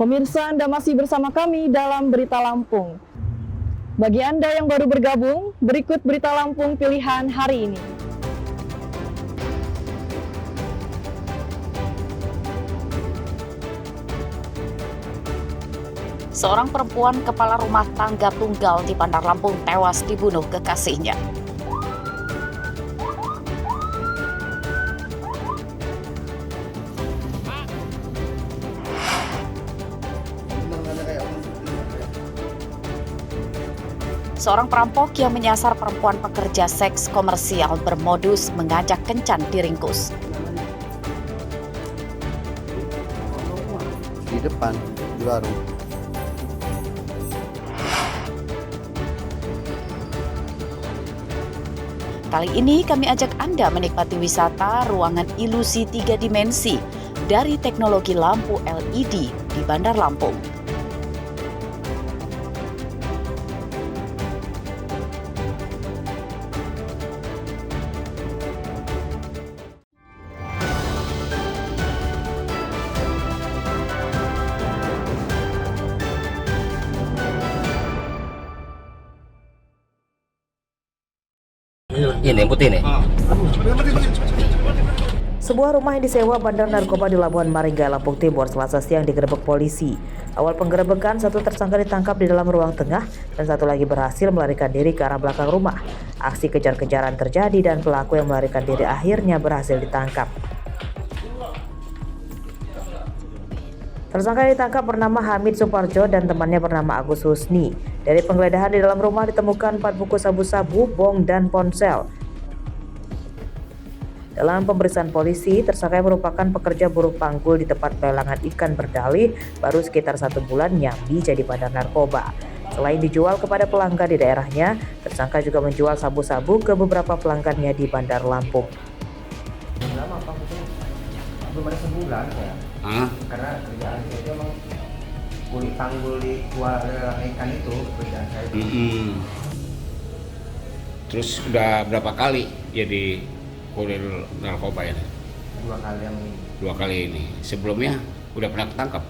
Pemirsa, Anda masih bersama kami dalam Berita Lampung. Bagi Anda yang baru bergabung, berikut Berita Lampung pilihan hari ini. Seorang perempuan kepala rumah tangga tunggal di Bandar Lampung tewas dibunuh kekasihnya. Seorang perampok yang menyasar perempuan pekerja seks komersial bermodus mengajak kencan diringkus. Di depan, di warung. Kali ini kami ajak Anda menikmati wisata ruangan ilusi 3 dimensi dari teknologi lampu LED di Bandar Lampung. Ini putih nih. Sebuah rumah yang disewa bandar narkoba di Labuan Maringga, Lampung Timur, Selasa siang digerebek polisi. Awal penggerebekan, satu tersangka ditangkap di dalam ruang tengah dan satu lagi berhasil melarikan diri ke arah belakang rumah. Aksi kejar-kejaran terjadi dan pelaku yang melarikan diri akhirnya berhasil ditangkap. Tersangka yang ditangkap bernama Hamid Suparjo dan temannya bernama Agus Husni. Dari penggeledahan di dalam rumah ditemukan 4 buku sabu-sabu, bong, dan ponsel. Dalam pemeriksaan polisi, tersangka yang merupakan pekerja buruh panggul di tempat pelelangan ikan berdalih baru sekitar 1 bulan nyambi jadi bandar narkoba. Selain dijual kepada pelanggan di daerahnya, tersangka juga menjual sabu-sabu ke beberapa pelanggannya di Bandar Lampung. Lama Pak, belum ada sebulan ya. Karena kerjaan saya itu emang kulit panggul di kuala ikan itu kerjaan saya. Terus udah berapa kali jadi kurir narkoba ya? 2 kali yang ini. 2 kali ini. Sebelumnya udah pernah ketangkap?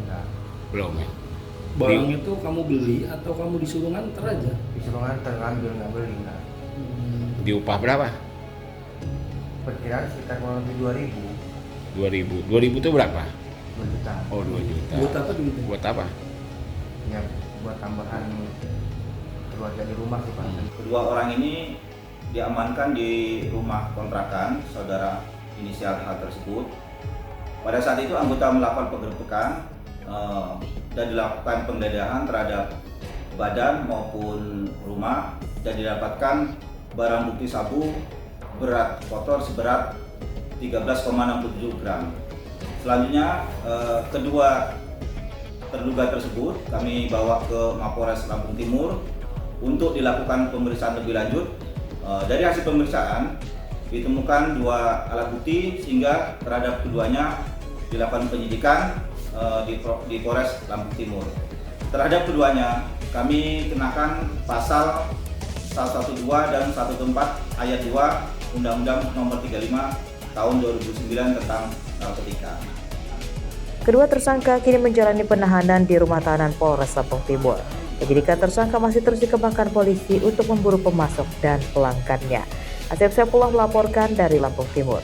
Enggak. Belum ya? Barang itu kamu beli atau kamu disuruh nganter aja? Disuruh nganter, ngambil, nggak beli enggak. Diupah berapa? Perkiraan sekitar kurang lebih 2000. 2000 itu berapa? 2 juta. Oh, 2 juta. Buat apa duitnya? Buat apa? Ya buat tambahan keluarga di rumah sih Pak. Kedua orang ini diamankan di rumah kontrakan saudara inisial H tersebut. Pada saat itu anggota melakukan penggerbekan dan dilakukan penggeledahan terhadap badan maupun rumah dan didapatkan barang bukti sabu berat kotor seberat 13,67 gram. Selanjutnya kedua terduga tersebut kami bawa ke Mapolres Lampung Timur untuk dilakukan pemeriksaan lebih lanjut. Dari hasil pemeriksaan ditemukan 2 alat bukti sehingga terhadap keduanya dilakukan penyidikan di Polres Lampung Timur. Terhadap keduanya kami kenakan pasal 112 dan 114 ayat 2 Undang-Undang Nomor 35 Tahun 2009 tentang narkotika. Kedua tersangka kini menjalani penahanan di rumah tahanan Polres Lampung Timur. Penyidikan tersangka masih terus dikembangkan polisi untuk memburu pemasok dan pelanggannya. Asep Saifullah melaporkan dari Lampung Timur.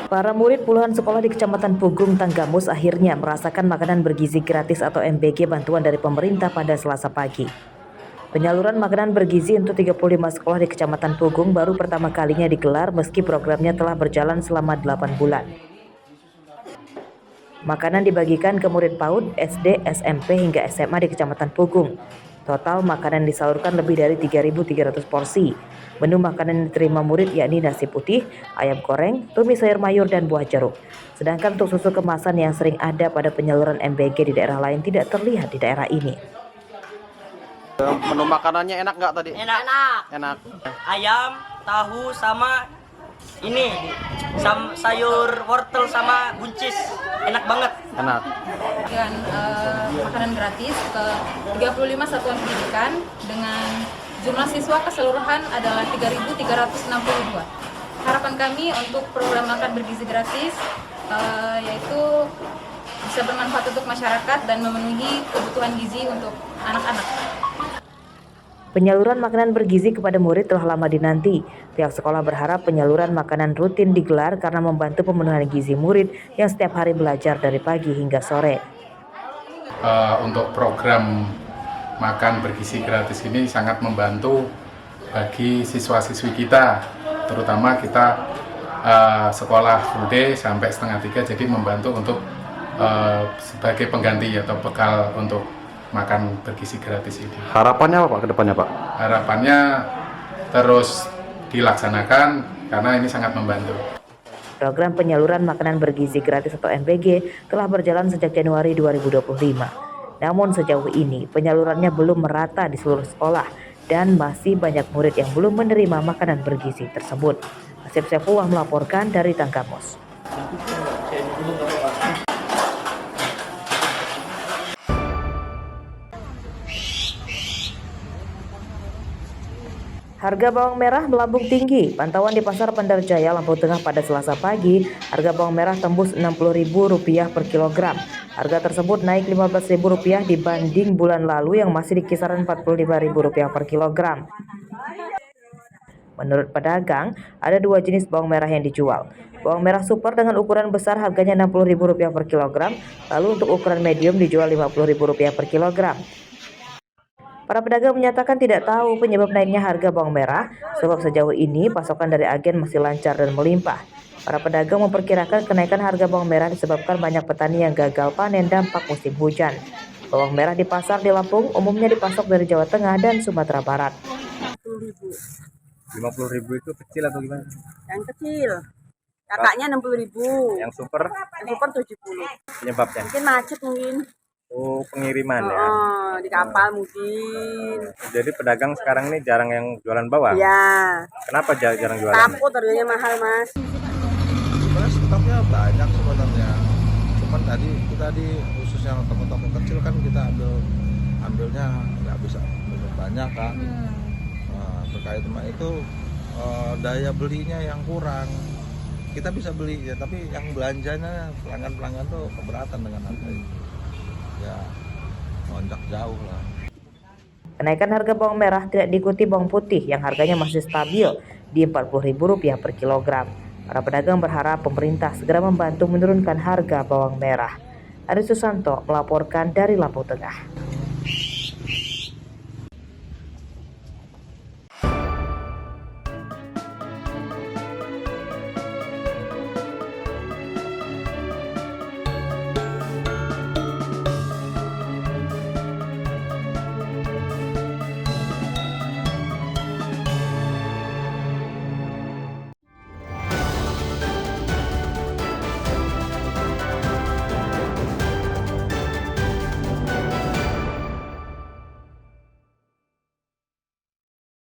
Para murid puluhan sekolah di Kecamatan Pugung, Tanggamus akhirnya merasakan makanan bergizi gratis atau MBG bantuan dari pemerintah pada Selasa pagi. Penyaluran makanan bergizi untuk 35 sekolah di Kecamatan Pugung baru pertama kalinya digelar meski programnya telah berjalan selama 8 bulan. Makanan dibagikan ke murid PAUD, SD, SMP hingga SMA di Kecamatan Pugung. Total makanan disalurkan lebih dari 3.300 porsi. Menu makanan yang diterima murid yakni nasi putih, ayam goreng, tumis sayur mayur, dan buah jeruk. Sedangkan untuk susu kemasan yang sering ada pada penyaluran MBG di daerah lain tidak terlihat di daerah ini. Menu makanannya enak nggak tadi? Enak. Ayam, tahu sama ini sayur wortel sama buncis. Enak banget. Enak. Dengan makanan gratis ke 35 satuan pendidikan dengan jumlah siswa keseluruhan adalah 3.362. harapan kami untuk program makan bergizi gratis yaitu bisa bermanfaat untuk masyarakat dan memenuhi kebutuhan gizi untuk anak-anak. Penyaluran makanan bergizi kepada murid telah lama dinanti. Pihak sekolah berharap penyaluran makanan rutin digelar karena membantu pemenuhan gizi murid yang setiap hari belajar dari pagi hingga sore. Untuk program makan bergizi gratis ini sangat membantu bagi siswa-siswi kita, terutama kita sekolah full day sampai 2:30, jadi membantu untuk sebagai pengganti atau bekal untuk makan bergizi gratis ini. Harapannya apa Pak ke depannya Pak? Harapannya terus dilaksanakan karena ini sangat membantu. Program penyaluran makanan bergizi gratis atau MBG telah berjalan sejak Januari 2025. Namun sejauh ini penyalurannya belum merata di seluruh sekolah dan masih banyak murid yang belum menerima makanan bergizi tersebut. Asep Sefullah melaporkan dari Tanggamus. Harga bawang merah melambung tinggi. Pantauan di Pasar Bandarjaya, Lampung Tengah pada Selasa pagi, harga bawang merah tembus Rp60.000 per kilogram. Harga tersebut naik Rp15.000 dibanding bulan lalu yang masih di kisaran Rp45.000 per kilogram. Menurut pedagang, ada dua jenis bawang merah yang dijual. Bawang merah super dengan ukuran besar harganya Rp60.000 per kilogram, lalu untuk ukuran medium dijual Rp50.000 per kilogram. Para pedagang menyatakan tidak tahu penyebab naiknya harga bawang merah, sebab sejauh ini pasokan dari agen masih lancar dan melimpah. Para pedagang memperkirakan kenaikan harga bawang merah disebabkan banyak petani yang gagal panen dampak musim hujan. Bawang merah di pasar di Lampung umumnya dipasok dari Jawa Tengah dan Sumatera Barat. 50.000 itu kecil atau gimana? Yang kecil, kakaknya 60.000. Yang super? Yang super 70. Penyebabnya? Mungkin macet mungkin. Oh, pengiriman ya? Di kapal mungkin. Jadi pedagang sekarang ini jarang yang jualan bawang? Ya. Kenapa jarang jualan? Takut harganya mahal, Mas. Sebenarnya stoknya banyak sebenarnya. Cuman tadi kita khusus yang toko-toko kecil kan kita ambilnya nggak bisa banyak kan. Terkait sama itu daya belinya yang kurang. Kita bisa beli ya, tapi yang belanjanya pelanggan-pelanggan tuh keberatan dengan harga itu. Ya, lonjak jauh lah. Kenaikan harga bawang merah tidak diikuti bawang putih yang harganya masih stabil di Rp40.000 per kilogram. Para pedagang berharap pemerintah segera membantu menurunkan harga bawang merah. Ari Susanto melaporkan dari Lampung Tengah.